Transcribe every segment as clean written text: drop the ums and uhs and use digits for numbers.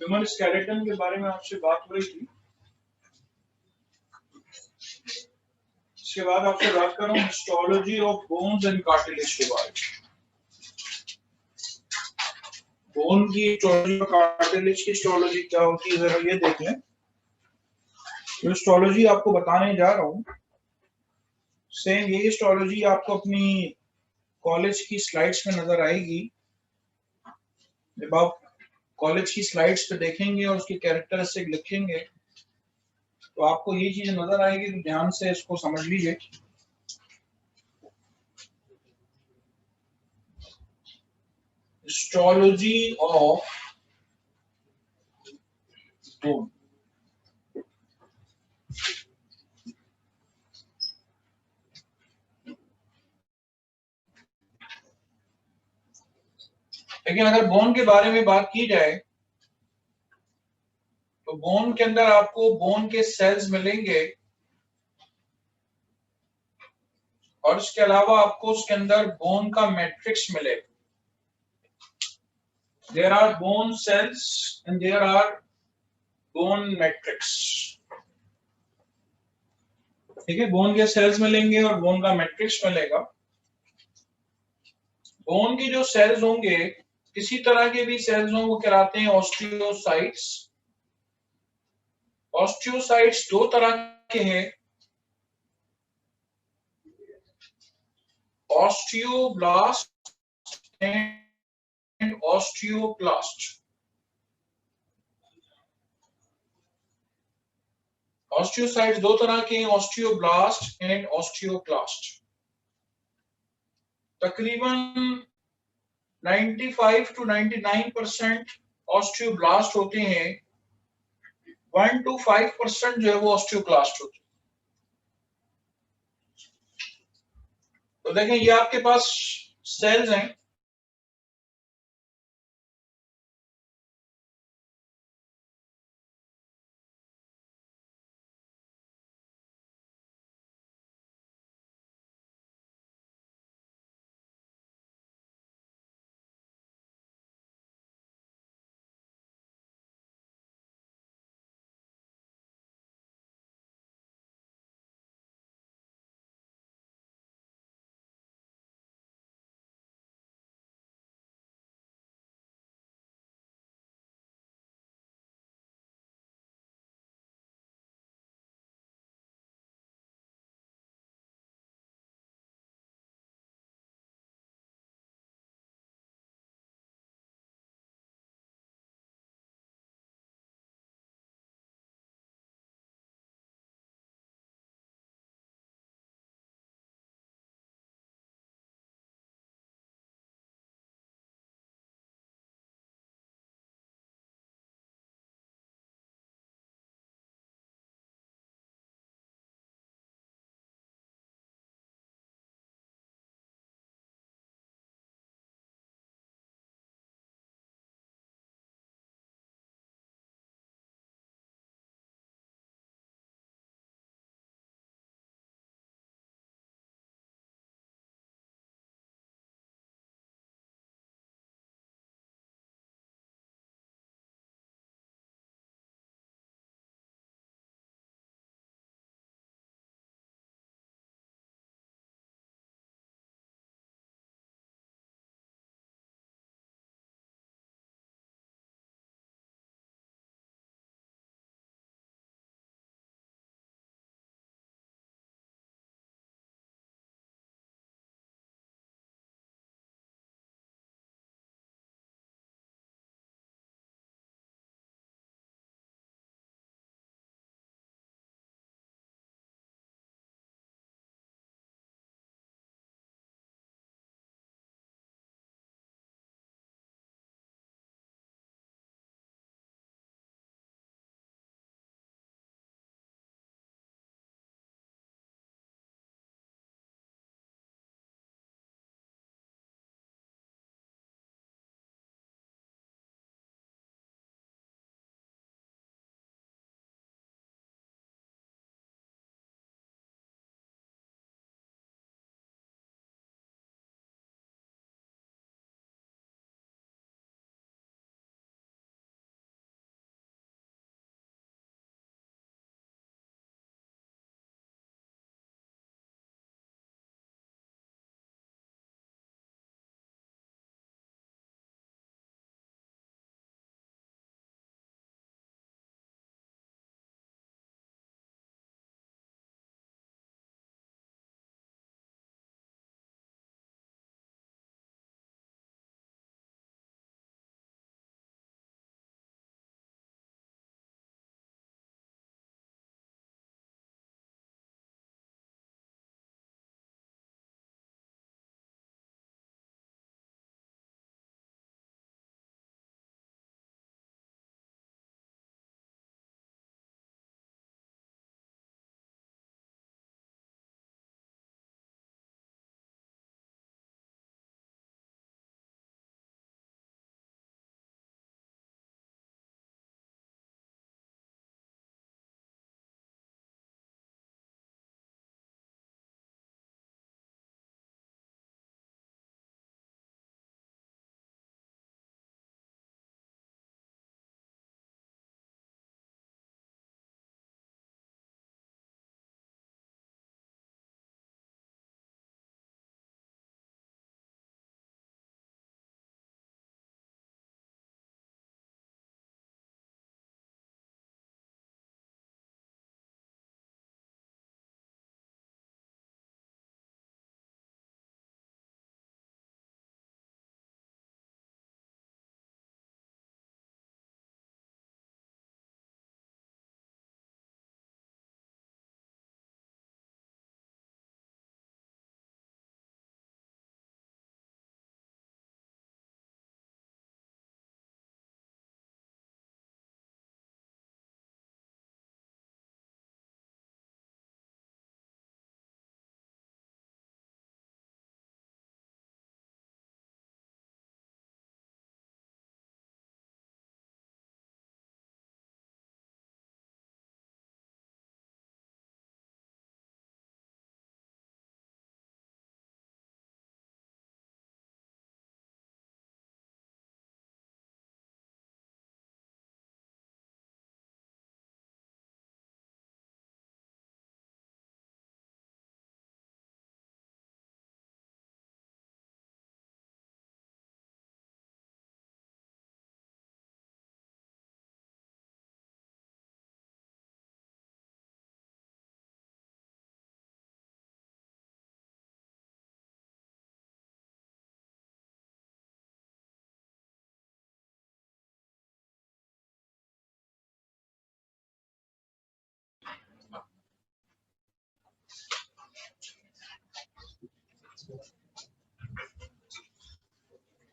Human skeleton के बारे में आपसे बात हो रही थी। इसके बाद आपसे बात कर रहा हूँ histology of bones and cartilage के बारे में। बोन की हिस्टोलॉजी और कार्टिलेज की हिस्टोलॉजी क्या होती है, जरा ये देख लें। जो हिस्टोलॉजी आपको बताने जा रहा हूँ, सेम ये हिस्टोलॉजी आपको अपनी कॉलेज की स्लाइड्स में नजर आएगी। जब आप कॉलेज की स्लाइड्स पे देखेंगे और उसकी कैरेक्टरिस्टिक लिखेंगे तो आपको ये चीज नजर आएगी, तो ध्यान से इसको समझ लीजिए। Histology of bone. लेकिन अगर बोन के बारे में बात की जाए तो बोन के अंदर आपको बोन के सेल्स मिलेंगे और इसके अलावा आपको उसके अंदर बोन का मैट्रिक्स मिलेगा। There are bone cells and there are bone matrix. ठीक है, बोन के सेल्स मिलेंगे और बोन का मैट्रिक्स मिलेगा। बोन के जो सेल्स होंगे, किसी तरह के भी सेल्स हों, वो कहलाते हैं ऑस्टियोसाइट्स। ऑस्टियोसाइट्स दो तरह के हैं, ऑस्टियोब्लास्ट एंड ऑस्टियोक्लास्ट। ऑस्टियोसाइट्स दो तरह के हैं, ऑस्टियोब्लास्ट एंड ऑस्टियोक्लास्ट। तकरीबन 95 to 99% ऑस्टियोब्लास्ट होते हैं, 1 to 5% जो है वो ऑस्टियोक्लास्ट होते हैं। तो देखें, ये आपके पास सेल्स हैं,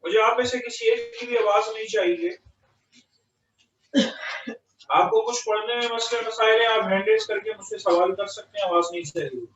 मुझे आप में से किसी एक की भी आवाज नहीं चाहिए। आपको कुछ पढ़ने में मसले मसाइल है, आप हैंड रेज करके मुझसे सवाल कर सकते हैं, आवाज नहीं चाहिए।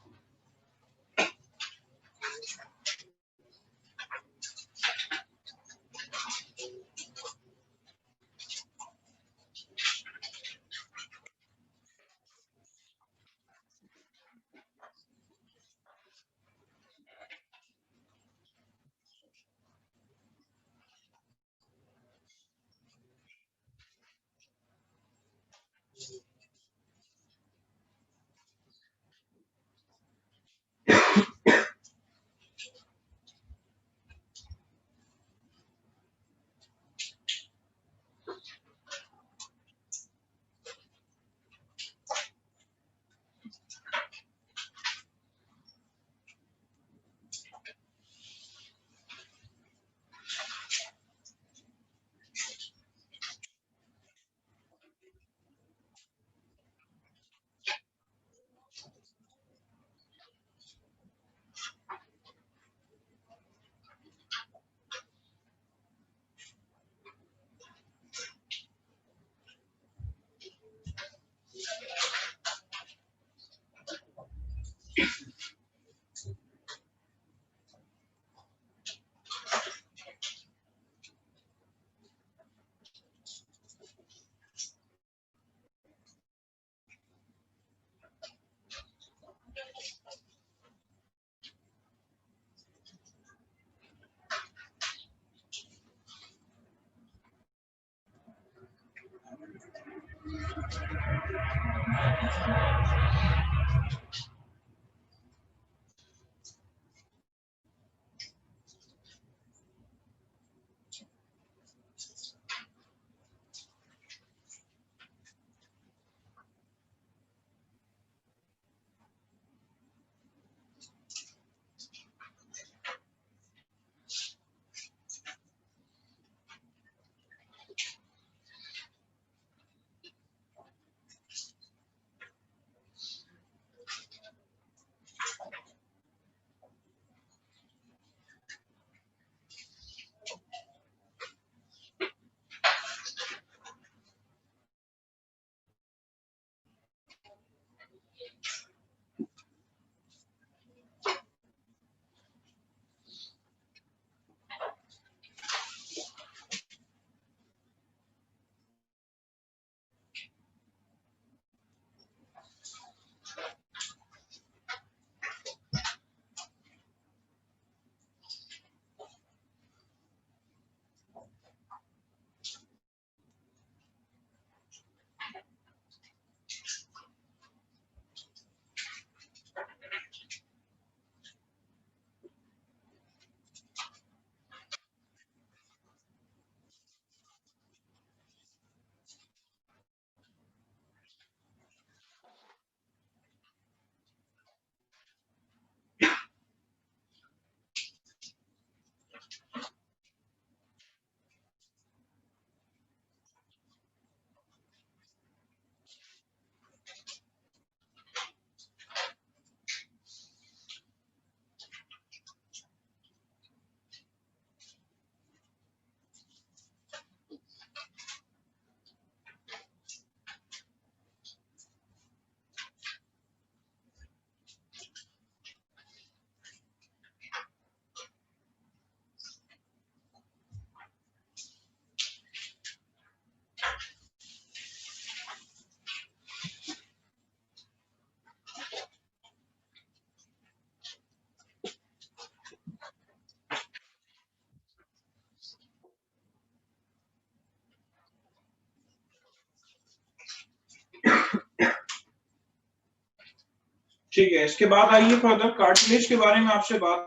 ठीक है, इसके बाद आइए फर्दर कार्टिलेज के बारे में आपसे बात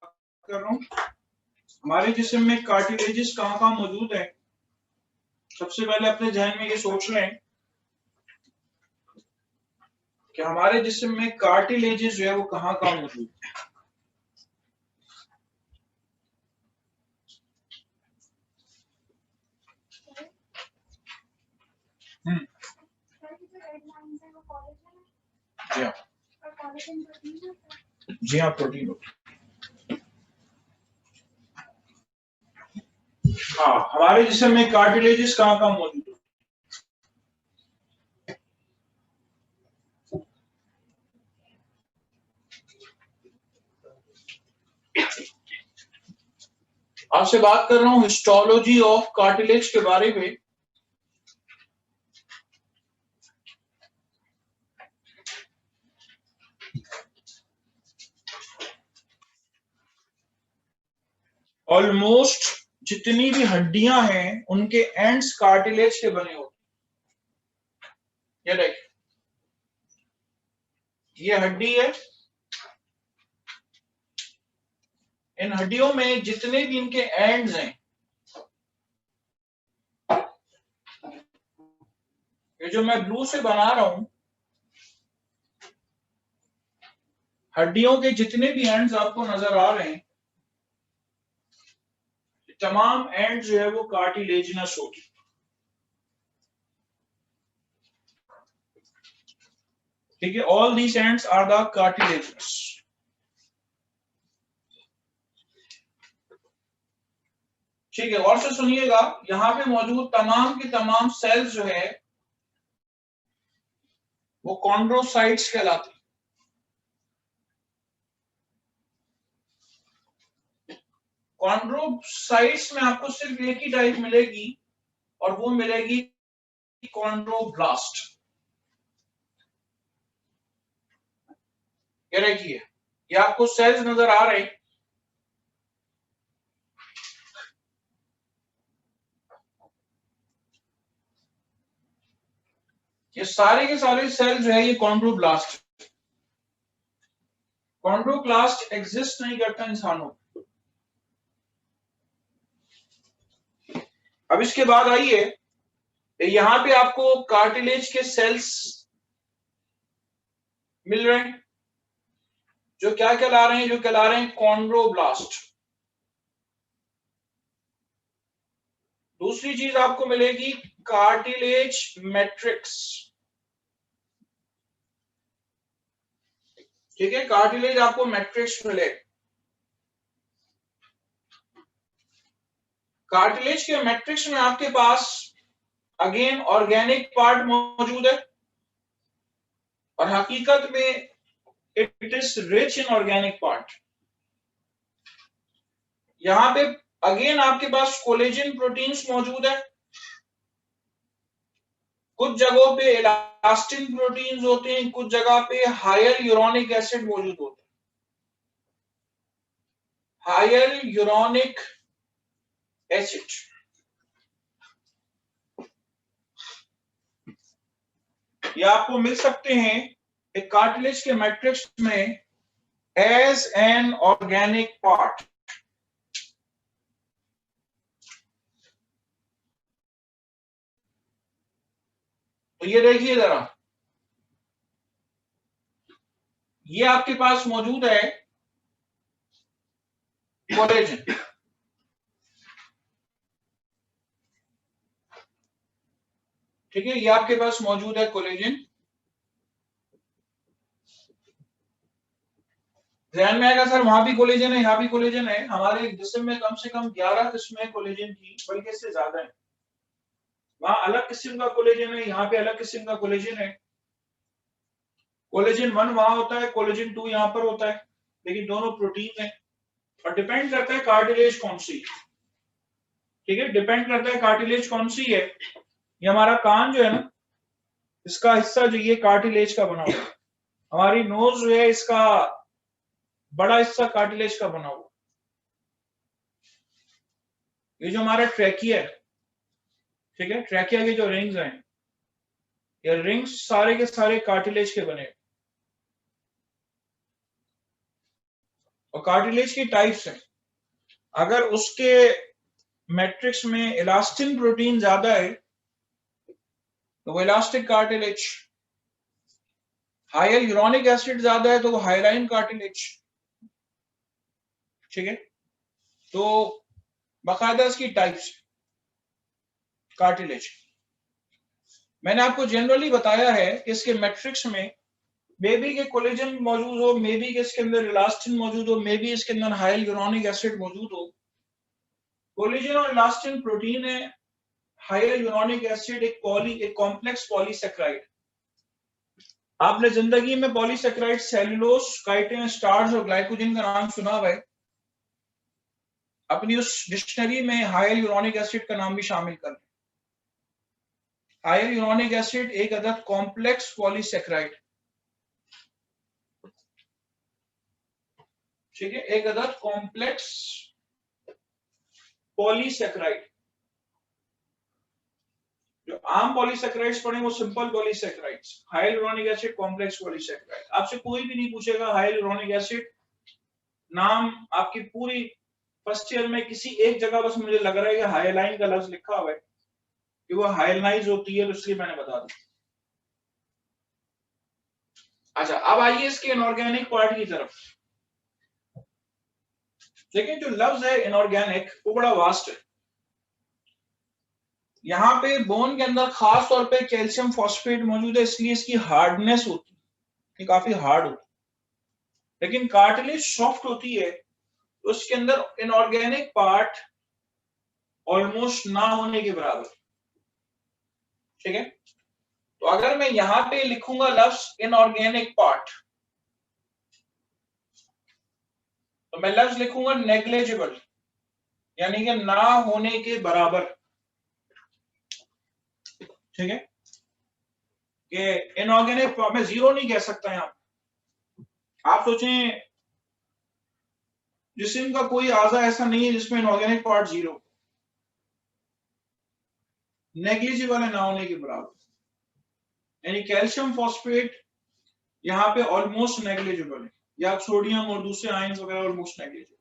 कर रहा हूं। हमारे जिस्म में कार्टिलेजेस कहां कहां मौजूद है? सबसे पहले अपने जहन में ये सोच रहे हैं कि हमारे जिस्म में कार्टिलेजेस जो है वो कहां कहां मौजूद है। जी हाँ, जी हाँ, प्रोटीन होती है। हाँ, हमारे जिस्म में कार्टिलेजेस कहाँ कहाँ मौजूद है? आपसे बात कर रहा हूं हिस्टोलॉजी ऑफ कार्टिलेज के बारे में। ऑलमोस्ट जितनी भी हड्डियां हैं उनके एंड्स कार्टिलेज के बने होते हैं। ये देखिए, ये हड्डी है। इन हड्डियों में जितने भी इनके एंड्स हैं, ये जो मैं ब्लू से बना रहा हूं, हड्डियों के जितने भी एंड्स आपको नजर आ रहे हैं, तमाम एंड जो है वो कार्टिलेजिनस होगी। ठीक है, all these ends are the cartilaginous. ठीक है, और से सुनिएगा, यहां पे मौजूद तमाम के तमाम सेल्स जो है वो कॉन्ड्रोसाइट्स कहलाते हैं। कॉन्ड्रोसाइट्स में आपको सिर्फ एक ही टाइप मिलेगी और वो मिलेगी कॉन्ड्रोब्लास्ट। ये देखिए, ये आपको सेल्स नजर आ रहे हैं। ये सारे के सारे सेल जो है ये कॉन्ड्रोब्लास्ट। कॉन्ड्रोब्लास्ट एग्जिस्ट नहीं करता इंसानों। अब इसके बाद आइए, यहां पे आपको कार्टिलेज के सेल्स मिल रहे हैं जो क्या कहला रहे हैं, जो कहला रहे हैं कॉन्ड्रोब्लास्ट। दूसरी चीज आपको मिलेगी कार्टिलेज मैट्रिक्स। ठीक है, कार्टिलेज आपको मैट्रिक्स मिले। कार्टिलेज के मैट्रिक्स में आपके पास अगेन ऑर्गेनिक पार्ट मौजूद है और हकीकत में it is rich in organic part. यहां पे अगेन आपके पास कोलेजन प्रोटीन्स मौजूद है। कुछ जगहों पे इलास्टिन प्रोटीन्स होते हैं, कुछ जगह पे हायर यूरोनिक एसिड मौजूद होते हैं। हायर यूरोनिक एसिड, ये आपको मिल सकते हैं एक कार्टिलेज के मैट्रिक्स में एज एन ऑर्गेनिक पार्ट। तो ये देखिए जरा, ये आपके पास मौजूद है कोलेजन। ठीक है, ये आपके पास मौजूद है कोलेजन। ध्यान में आएगा सर, वहां भी कोलेजन है, यहाँ भी कोलेजन है। हमारे जिस्म में कम से कम 11 किस्में कोलेजन की, बल्कि इससे ज्यादा है। वहां अलग किस्म का कोलेजन है, यहाँ पे अलग किस्म का कोलेजन है। कोलेजन 1 वहां होता है, कोलेजन 2 यहाँ पर होता है, लेकिन दोनों प्रोटीन है और डिपेंड करता है कार्टिलेज कौन सी। ठीक है, डिपेंड करता है कार्टिलेज कौन सी है। ये हमारा कान जो है ना, इसका हिस्सा जो ये कार्टिलेज का बना हुआ है। हमारी नोज जो है, इसका बड़ा हिस्सा कार्टिलेज का बना हुआ। ये जो हमारा ट्रैकिया है, ठीक है, ट्रैकिया के जो रिंग्स हैं, ये रिंग्स सारे के सारे कार्टिलेज के बने। और कार्टिलेज की टाइप्स हैं। अगर उसके मैट्रिक्स में इलास्टिन प्रोटीन ज्यादा है तो वो elastic cartilage, hyaluronic acid ज्यादा है तो वो हाइलाइन कार्टिलेज। ठीक है, तो बाकायदा इसकी टाइप्स कार्टिलेज। मैंने आपको जनरली बताया है कि इसके मैट्रिक्स में मे बी के कोलेजन मौजूद हो, मे बी के इसके अंदर इलास्टिन मौजूद हो, मे बी इसके अंदर हाई यूरोनिक एसिड मौजूद हो। कोलेजन और इलास्टिन प्रोटीन है, हाइलुरोनिक एसिड एक कॉम्प्लेक्स पॉलीसेक्राइड। आपने जिंदगी में पॉलीसेक्राइड, सेलुलोज, काइटिन, स्टार्च और ग्लाइकोजन का नाम सुना हुआ है। अपनी उस डिक्शनरी में हाइलुरोनिक एसिड का नाम भी शामिल कर। हाइलुरोनिक एसिड एक अदद कॉम्प्लेक्स पॉलीसेक्राइड, ठीक है, एक अदद कॉम्प्लेक्स पॉलीसेक्राइड। जो आम पॉलीसेक्राइड्स पढ़े वो simple polysaccharides, hyaluronic acid complex polysaccharide. आपसे कोई भी नहीं पूछेगा हाइलुरोनिक एसिड नाम, आपकी पूरी फर्स्ट ईयर में किसी एक जगह बस मुझे लग रहा है कि हाइलाइन का लफ्ज लिखा हुआ है कि वो हाइलाइज होती है, तो इसलिए मैंने बता दिया। अच्छा, अब आइए इसके इनऑर्गेनिक पार्ट की तरफ। लेकिन जो लफ्ज है इनऑर्गेनिक वो बड़ा वास्ट है। यहाँ पे बोन के अंदर खास तौर पे कैल्शियम फॉस्फेट मौजूद है, इसलिए इसकी हार्डनेस होती है, ये काफी हार्ड होती है। लेकिन कार्टिलेज सॉफ्ट होती है, तो उसके अंदर इनऑर्गेनिक पार्ट ऑलमोस्ट ना होने के बराबर, ठीक है। तो अगर मैं यहां पे लिखूंगा लफ्ज इनऑर्गेनिक पार्ट, तो मैं लफ्ज लिखूंगा नेग्लिजिबल, यानी कि ना होने के बराबर, ठीक है। कि इनऑर्गेनिक, मैं जीरो नहीं कह सकता यहां। आप सोचें जिस्म का कोई आजा ऐसा नहीं है जिसमें इनऑर्गेनिक पार्ट जीरो, नेग्लिजिबल है ना होने के बराबर, यानी कैल्शियम फॉस्फेट यहाँ पे ऑलमोस्ट नेग्लिजिबल है, या सोडियम और दूसरे आयंस वगैरह ऑलमोस्ट नेग्लिजिबल।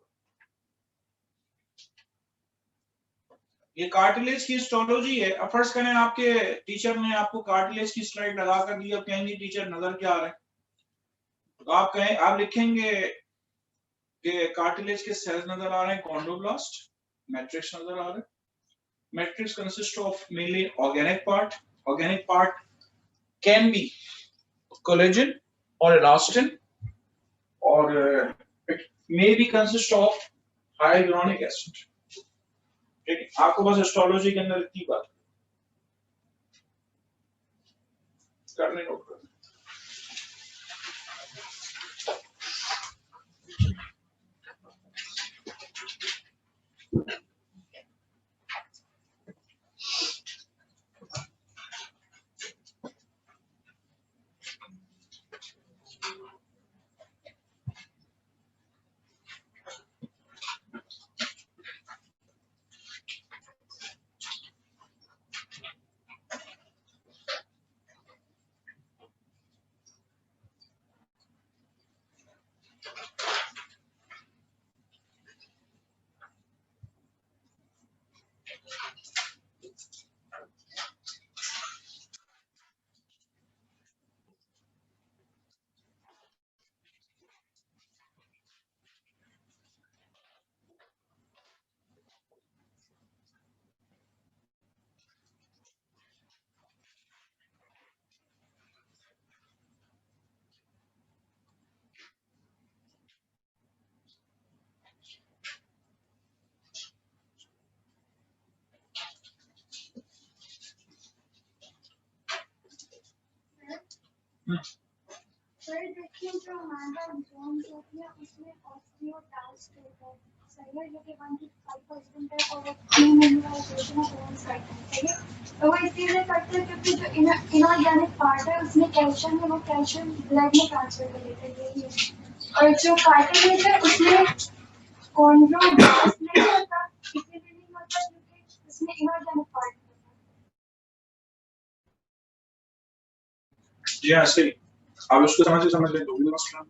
ये कार्टिलेज की हिस्टोलॉजी है। अब फर्स्ट करें आपके टीचर ने आपको कार्टिलेज की स्लाइड लगा कर दी, अब कहेंगे टीचर नजर क्या आ रहा है, तो आप कहें, आप लिखेंगे कि कार्टिलेज के सेल्स नजर आ रहे हैं, कॉन्डोब्लास्ट, मैट्रिक्स नजर आ रहा है। Matrix consist of mainly organic part, organic part can be collagen और इलास्टिन, और it may be consist of hyaluronic acid, ठीक है। आपको बस एस्ट्रोलॉजी के अंदर इतनी बात करने नोट करना। सर देखिए, जो हमारा जोन्स होती है उसमें ऑस्टियोब्लास्ट होता है, सही है, जो कि 1-5% है, और 3 मिनरलाइजेशन ऑफ बोन्स करते हैं, सही है। तो वो इसीलिए करते हैं क्योंकि जो इनऑर्गेनिक पार्ट है उसमें कैल्शियम है, वो कैल्शियम ब्लड में ट्रांसफर कर लेते हैं, यही है। और जो कार्टिलेज है उसमें कॉन्ड्रोब्लास्ट नहीं होता, इसीलिए नहीं होता क्योंकि उसमें इनऑर्गेनिक पार्ट होता है। जी हाँ, सही। आप उसको समझ लें तो भी मसला।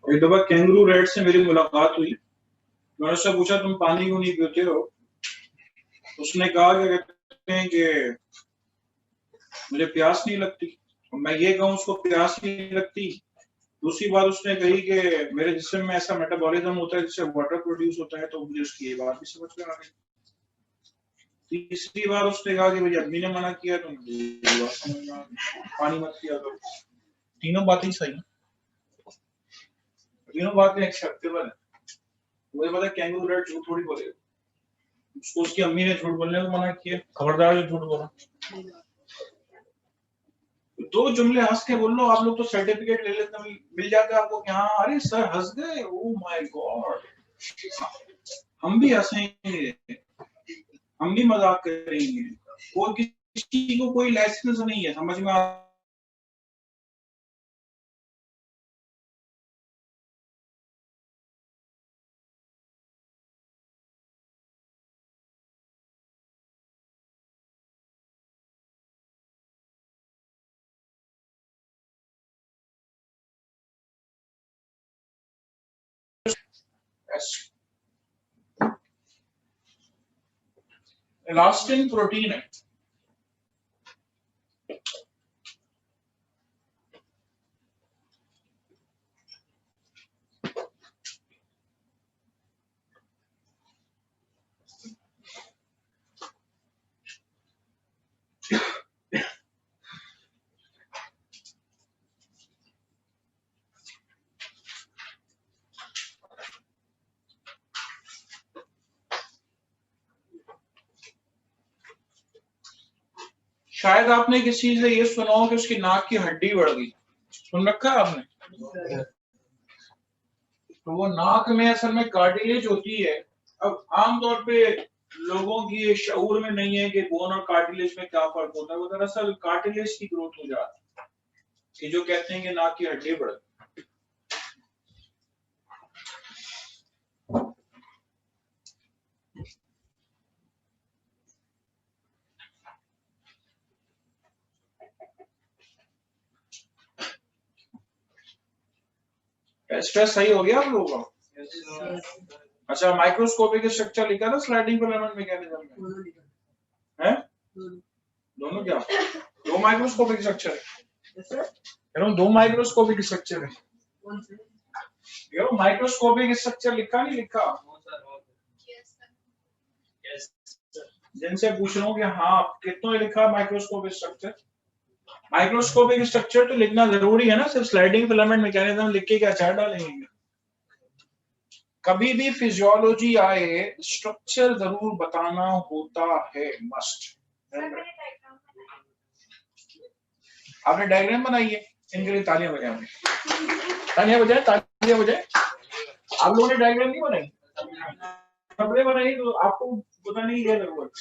एक दफा कैंगरू रेड से मेरी मुलाकात हुई, मैंने उससे पूछा तुम पानी क्यों नहीं पीते हो, उसने कहा क्या कहते हैं कि मुझे प्यास नहीं लगती। मैं ये कहूँ उसको प्यास नहीं लगती, दूसरी बात उसने कही कि मेरे जिस्म में ऐसा मेटाबॉलिज्म होता है जिससे वाटर प्रोड्यूस होता है, तो मुझे उसकी ये बात भी समझ में आ गई। तीसरी बार उसने कहा कि भाई अम्मी ने मना किया तो मुझे ये बात समझ में आ गई, पानी मत किया करो। तीनों बातें सही, तीनों बातें एक्सेप्टेबल है। मुझे पता है कैंगू रेड झूठ थोड़ी बोलेगा, उसको उसकी अम्मी ने झूठ बोलने को मना किया, खबरदार जो झूठ बोला। दो जुमले हंस के बोल लो, आप लोग तो सर्टिफिकेट ले लेते, मिल जाता है आपको कि हाँ अरे सर हंस गए, ओ माय गॉड। हम भी हंसेंगे, हम भी मजाक करेंगे, कोई किसी को कोई लाइसेंस नहीं है, समझ में आ इलास्टिन प्रोटीन है। शायद आपने किसी से ये सुना हो कि उसकी नाक की हड्डी बढ़ गई, सुन रखा है आपने? तो वो नाक में असल में कार्टिलेज होती है। अब आमतौर पे लोगों की ये शऊर में नहीं है कि बोन और कार्टिलेज में क्या फर्क होता है। वो दरअसल कार्टिलेज की ग्रोथ हो जाती है कि जो कहते हैं कि नाक की हड्डी बढ़ गई। स्ट्रेस सही हो गया आप लोगों का? अच्छा, माइक्रोस्कोपिक स्ट्रक्चर लिखा था स्लाइडिंग फिलामेंट मैकेनिज्म में, है? दोनों क्या? दो माइक्रोस्कोपिक स्ट्रक्चर है, दो माइक्रोस्कोपिक स्ट्रक्चर है। माइक्रोस्कोपिक स्ट्रक्चर लिखा नहीं लिखा? जिनसे पूछ रहा हूँ कि हाँ कितनों लिखा माइक्रोस्कोपिक स्ट्रक्चर? माइक्रोस्कोपिक स्ट्रक्चर तो लिखना जरूरी है ना, सिर्फ स्लाइडिंग फिलामेंट मैकेनिज्म लिख के क्या चार डालेंगे? कभी भी फिजियोलॉजी आए स्ट्रक्चर जरूर बताना होता है, मस्ट। आपने डायग्राम बनाई है, इनके लिए तालियां बजाएं, तालियां बजाएं, तालियां बजाएं। आप लोगों ने डायग्राम नहीं बनाई, सबने बनाई, तो आपको पता नहीं है जरूरत।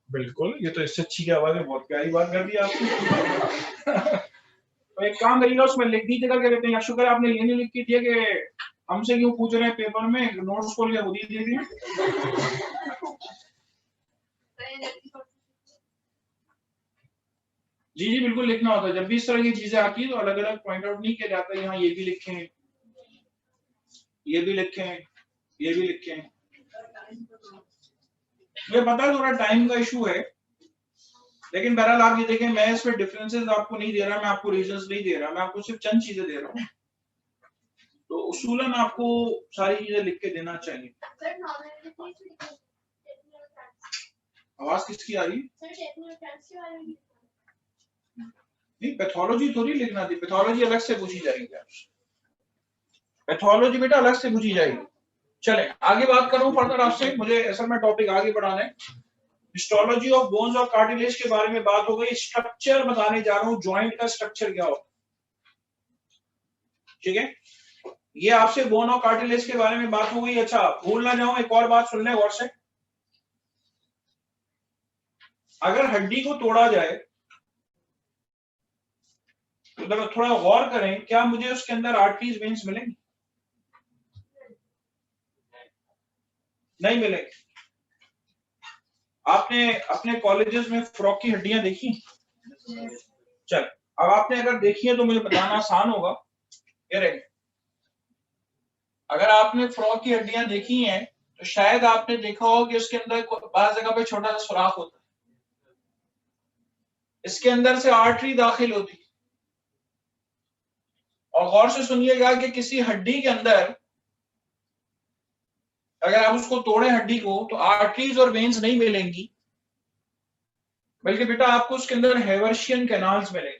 बिल्कुल, ये तो इससे अच्छी आवाज में बहुत प्यारी बात कर दी आपने। तो एक काम करिएगा, उसमें लिख दीजिएगा, क्या कहते हैं, शुक्र आपने ये नहीं लिख की थी कि हमसे क्यों पूछ रहे हैं पेपर में, नोट्स खोल के खुद ही दे दिए। जी जी बिल्कुल लिखना होता है, जब भी इस तरह की चीजें आती है तो अलग अलग पॉइंट आउट नहीं किया जाता है, यहाँ ये भी लिखें, ये भी लिखें, ये भी लिखें। मुझे पता है थोड़ा टाइम का इशू है, लेकिन बहरहाल आप ये देखें, मैं इसमें डिफरेंसेस आपको नहीं दे रहा, मैं आपको रीजंस नहीं दे रहा, मैं आपको सिर्फ चंद चीजें दे रहा हूँ। तो उसूलन आपको सारी चीजें लिख के देना चाहिए। आवाज किसकी आ रही? नहीं, पैथोलॉजी थोड़ी लिखना थी, पैथोलॉजी अलग से पूछी जाएगी आपसे, पैथोलॉजी बेटा अलग से पूछी जाएगी। चले आगे बात करूं फर्दर आपसे, मुझे असल में टॉपिक आगे बढ़ाना है। हिस्टोलॉजी ऑफ बोन्स और कार्टिलेज के बारे में बात हो गई, स्ट्रक्चर बताने जा रहा हूं, जॉइंट का स्ट्रक्चर क्या होता है, ठीक है? ये आपसे बोन और कार्टिलेज के बारे में बात हो गई। अच्छा, भूल ना जाऊं, एक और बात सुन ले गौर से, अगर हड्डी को तोड़ा जाए तो थोड़ा गौर करें, क्या मुझे उसके अंदर आर्टरीज वेन्स मिलेंगे? नहीं मिलेंगे। आपने अपने कॉलेजेस में फ्रॉक की हड्डियां देखी? चल, अब आपने अगर देखी है तो मुझे बताना आसान होगा। ये रहे, अगर आपने फ्रॉक की हड्डियां देखी हैं तो शायद आपने देखा हो कि उसके अंदर बाहर जगह पे छोटा सा सुराख होता है। इसके अंदर से आर्टरी दाखिल होती। और गौर से सुनिएगा कि किसी हड्डी के अंदर अगर आप उसको तोड़े हड्डी को तो आर्टरीज और वेन्स नहीं मिलेंगी, बल्कि बेटा आपको उसके अंदर हेवर्शियन कैनाल्स मिलेंगे।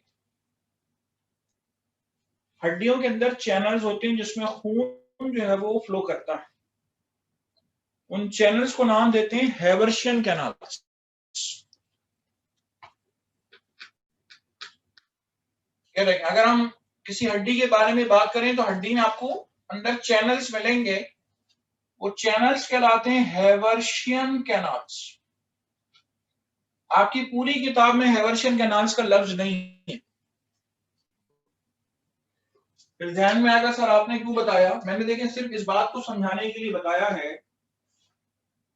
हड्डियों के अंदर चैनल्स होते हैं जिसमें खून जो है वो फ्लो करता है। उन चैनल्स को नाम देते हैं हेवर्शियन कैनाल्स। ये देखें, अगर हम किसी हड्डी के बारे में बात करें तो हड्डी में आपको अंदर चैनल्स मिलेंगे। वो चैनल्स कहलाते हैं हेवर्शियन कैनाल्स। आपकी पूरी किताब में हेवर्शियन कैनाल्स का लफ्ज नहीं है। फिर ध्यान में आएगा सर आपने क्यों बताया। मैंने देखें सिर्फ इस बात को समझाने के लिए बताया है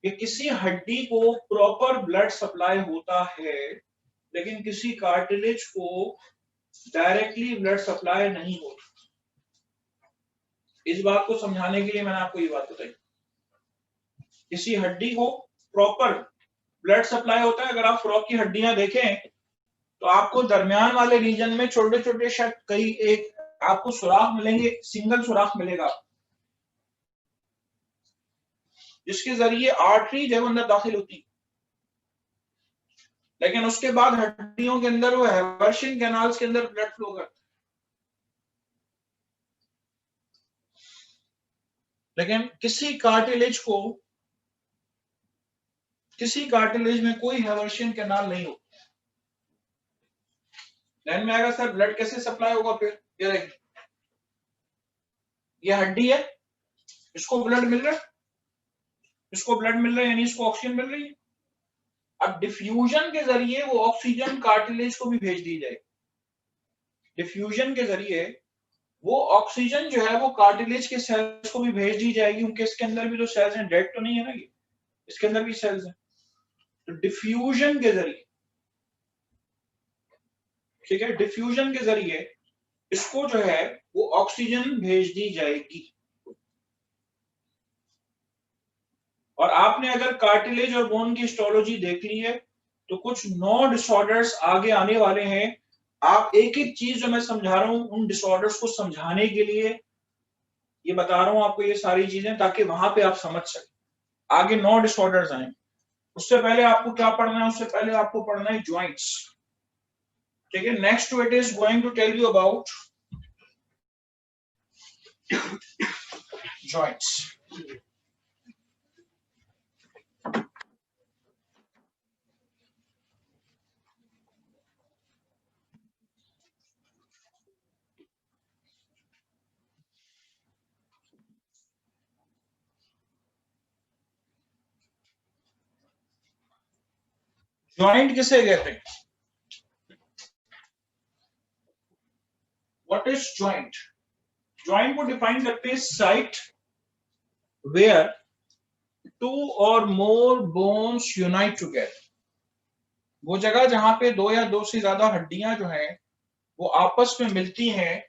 कि किसी हड्डी को प्रॉपर ब्लड सप्लाई होता है, लेकिन किसी कार्टिलेज को डायरेक्टली ब्लड सप्लाई नहीं होता। इस बात को समझाने के लिए मैंने आपको ये बात बताई। किसी हड्डी को प्रॉपर ब्लड सप्लाई होता है। अगर आप फ्रॉक की हड्डियां देखें तो आपको दरमियान वाले रीजन में छोटे छोटे शायद कई एक आपको सुराख मिलेंगे, सिंगल सुराख मिलेगा जिसके जरिए आर्टरी जो है अंदर दाखिल होती। लेकिन उसके बाद हड्डियों के अंदर वो हेवर्शियन कैनाल्स के अंदर ब्लड फ्लो करता है। लेकिन किसी कार्टिलेज में कोई हेवर्शियन कैनाल नहीं होता। ध्यान में आएगा सर ब्लड कैसे सप्लाई होगा। फिर ये देखिए, ये हड्डी है, इसको ब्लड मिल रहा है, इसको ब्लड मिल रहा है यानी इसको ऑक्सीजन मिल रही है। अब डिफ्यूजन के जरिए वो ऑक्सीजन कार्टिलेज को भी भेज दी जाए। डिफ्यूजन के जरिए वो ऑक्सीजन जो है वो कार्टिलेज के सेल्स को भी भेज दी जाएगी, क्योंकि इसके अंदर भी तो सेल्स हैं, डेड तो नहीं है ना ये, इसके अंदर भी सेल्स हैं। तो डिफ्यूजन के जरिए, ठीक है, डिफ्यूजन के जरिए इसको जो है वो ऑक्सीजन भेज दी जाएगी। और आपने अगर कार्टिलेज और बोन की हिस्टोलॉजी देख ली है तो कुछ 9 डिसऑर्डर्स आगे आने वाले हैं। आप एक एक चीज जो मैं समझा रहा हूं उन डिसऑर्डर्स को समझाने के लिए ये बता रहा हूं आपको ये सारी चीजें, ताकि वहां पे आप समझ सके। आगे 9 डिसऑर्डर्स आए। उससे पहले आपको क्या पढ़ना है, उससे पहले आपको पढ़ना है ज्वाइंट्स। ठीक है, next to it is going to tell you about joints. Joint किसे कहते हैं? What is joint? ज्वाइंट को डिफाइन करते हैं साइट वेयर टू और मोर बोन्स यूनाइट टुगेदर। वो जगह जहां पे दो या दो से ज्यादा हड्डियां जो हैं वो आपस में मिलती हैं,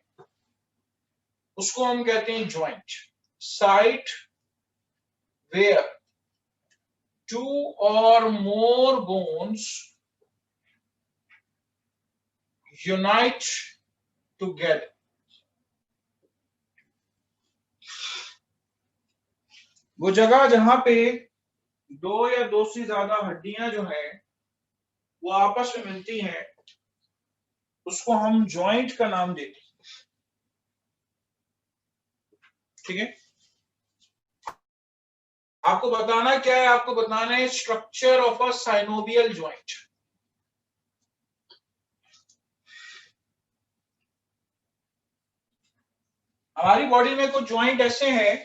उसको हम कहते हैं ज्वाइंट। साइट वेयर टू और मोर बोन्स यूनाइट टुगेदर। वो जगह जहां पे दो या दो से ज्यादा हड्डियां जो हैं वो आपस में मिलती हैं, उसको हम ज्वाइंट का नाम देते हैं। ठीक है, आपको बताना क्या है? आपको बताना है structure of a synovial joint. हमारी बॉडी में कुछ ज्वाइंट ऐसे हैं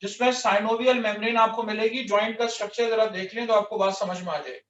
जिसमें साइनोवियल मेम्ब्रेन आपको मिलेगी। ज्वाइंट का स्ट्रक्चर जरा देख लें तो आपको बात समझ में आ जाए।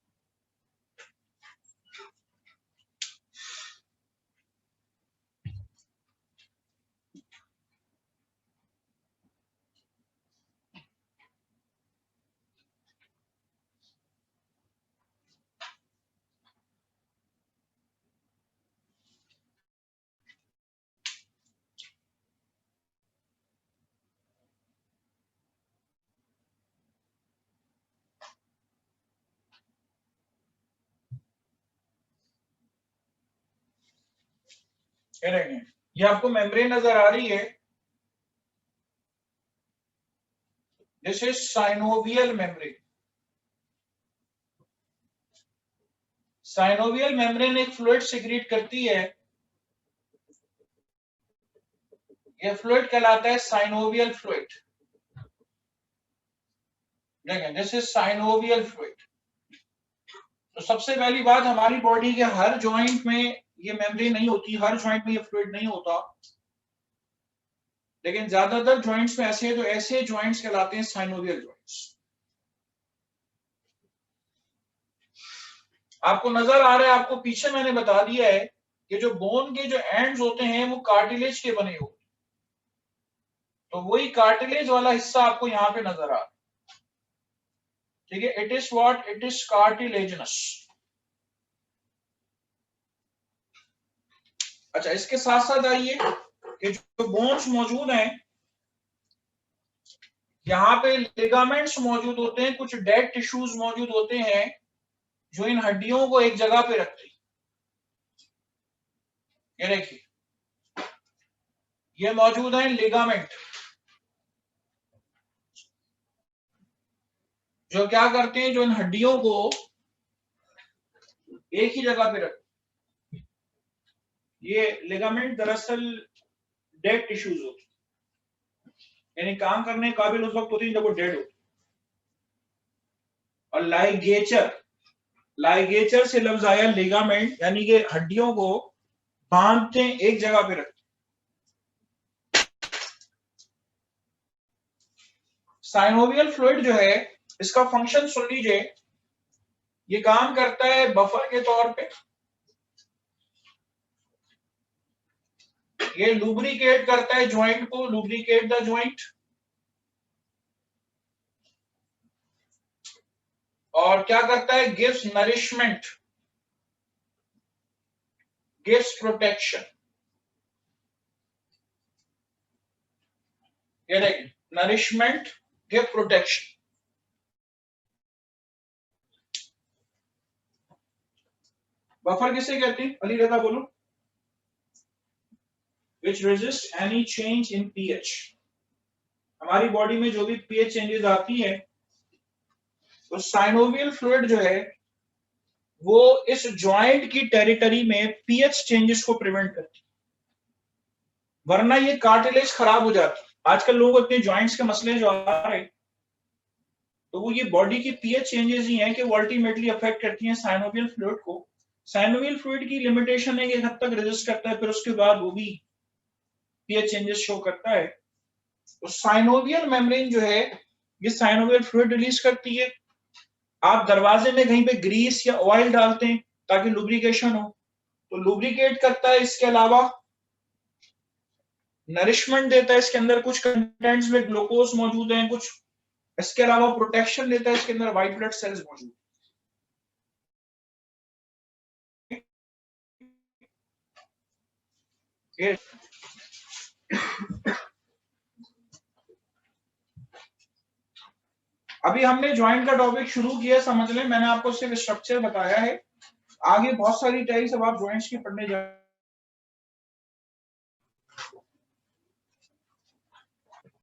ये देखें, ये आपको मेम्ब्रेन नजर आ रही है, this is synovial membrane. Synovial membrane एक फ्लूइड सिक्रीट करती है, यह फ्लूइड कहलाता है साइनोवियल फ्लूइड। देखें, दिस इज साइनोवियल फ्लूइड। तो सबसे पहली बात, हमारी बॉडी के हर जॉइंट में ये मेम्ब्रेन नहीं होती, हर जॉइंट में ये फ्लूइड नहीं होता, लेकिन ज्यादातर जॉइंट्स में ऐसे, तो ऐसे जॉइंट्स कहलाते हैं साइनोवियल जॉइंट्स। आपको नजर आ रहा है, आपको पीछे मैंने बता दिया है कि जो बोन के जो एंड्स होते हैं वो कार्टिलेज के बने होते, तो वही कार्टिलेज वाला हिस्सा आपको यहां पे नजर आ रहा है, ठीक है। It is what, it is cartilaginous. अच्छा, इसके साथ साथ आइए कि जो बोन्स मौजूद हैं, यहाँ पे लिगामेंट्स मौजूद होते हैं, कुछ डेड टिश्यूज मौजूद होते हैं जो इन हड्डियों को एक जगह पे रखते हैं। ये देखिए, ये मौजूद है लिगामेंट, जो क्या करते हैं, जो इन हड्डियों को एक ही जगह पे रखते हैं। ये लिगामेंट दरअसल डेड टिश्यूज होते हैं, यानी काम करने के काबिल उस वक्त होती है जब वो डेड होती है। और लाइगेचर, लाइगेचर से लफ्ज आया लिगामेंट, यानी कि हड्डियों को बांधते हैं, एक जगह पे रखते हैं। साइनोवियल फ्लूइड जो है, इसका फंक्शन सुन लीजिए, ये काम करता है बफर के तौर पे, ये लुब्रिकेट करता है ज्वाइंट को, लुब्रिकेट द ज्वाइंट, और क्या करता है, गिव्स नरिशमेंट, गिव्स प्रोटेक्शन। ये देखिए, नरिशमेंट, गिव प्रोटेक्शन। बफर किसे कहते हैं, अली रजा बोलो। Which resist any change in pH। हमारी बॉडी में जो भी pH चेंजेस आती है, तो साइनोवियल फ्लूइड जो है वो इस ज्वाइंट की टेरिटरी में pH चेंजेस को प्रिवेंट करती है, वरना ये कार्टिलेज खराब हो जाती है। आजकल लोगों को इतने ज्वाइंट्स के मसले जो आ रहे, तो वो ये बॉडी की pH चेंजेस ही हैं कि वो अल्टीमेटली अफेक्ट करती हैं साइनोवियल फ्लूइड को। साइनोवियल फ्लूइड की लिमिटेशन है कि एक हद तक रेजिस्ट करता है, फिर उसके बाद वो भी pH चेंजेस शो करता है। तो साइनोवियल मेम्ब्रेन जो है, ये साइनोवियल फ्लूइड रिलीज करती है। आप दरवाजे में कहीं पे ग्रीस या ऑयल डालते हैं ताकि लुब्रिकेशन हो, तो लुब्रिकेट करता है। इसके अलावा नरिशमेंट देता है, इसके अंदर कुछ कंटेंट्स में ग्लूकोज मौजूद हैं, कुछ इसके अलावा प्रोटेक्शन देता है, इसके अंदर व्हाइट ब्लड सेल्स मौजूद हैं। अभी हमने ज्वाइंट का टॉपिक शुरू किया, समझ लें, मैंने आपको सिर्फ स्ट्रक्चर बताया है, आगे बहुत सारी टाइप्स अब आप ज्वाइंट्स की पढ़ने जा